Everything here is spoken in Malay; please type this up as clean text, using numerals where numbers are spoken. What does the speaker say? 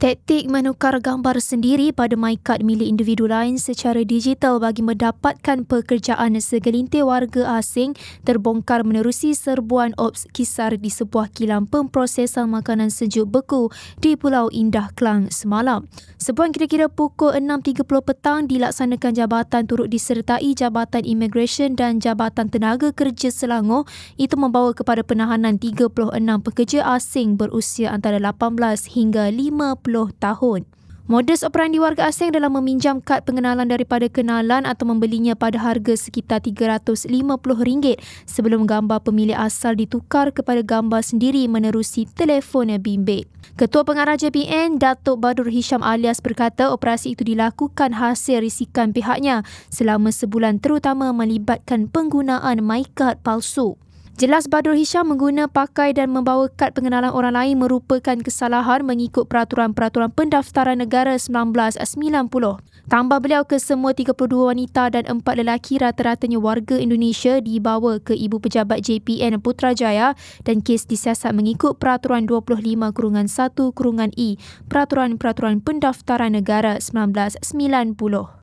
Taktik menukar gambar sendiri pada MyKad milik individu lain secara digital bagi mendapatkan pekerjaan segelintir warga asing terbongkar menerusi serbuan ops kisar di sebuah kilang pemprosesan makanan sejuk beku di Pulau Indah, Klang semalam. Sebuah kira-kira pukul 6.30 petang dilaksanakan jabatan turut disertai Jabatan Imigresen dan Jabatan Tenaga Kerja Selangor. Itu membawa kepada penahanan 36 pekerja asing berusia antara 18 hingga 50 tahun. Modus operandi warga asing dalam meminjam kad pengenalan daripada kenalan atau membelinya pada harga sekitar RM350 sebelum gambar pemilik asal ditukar kepada gambar sendiri menerusi telefon bimbit. Ketua Pengarah JPN, Datuk Badur Hisham Alias berkata operasi itu dilakukan hasil risikan pihaknya selama sebulan terutama melibatkan penggunaan MyKad palsu. Jelas Badur Hisham mengguna pakai dan membawa kad pengenalan orang lain merupakan kesalahan mengikut Peraturan-Peraturan Pendaftaran Negara 1990. Tambah beliau kesemua 32 wanita dan 4 lelaki rata-ratanya warga Indonesia dibawa ke Ibu Pejabat JPN Putrajaya dan kes disiasat mengikut Peraturan 25/1/I Peraturan-Peraturan Pendaftaran Negara 1990.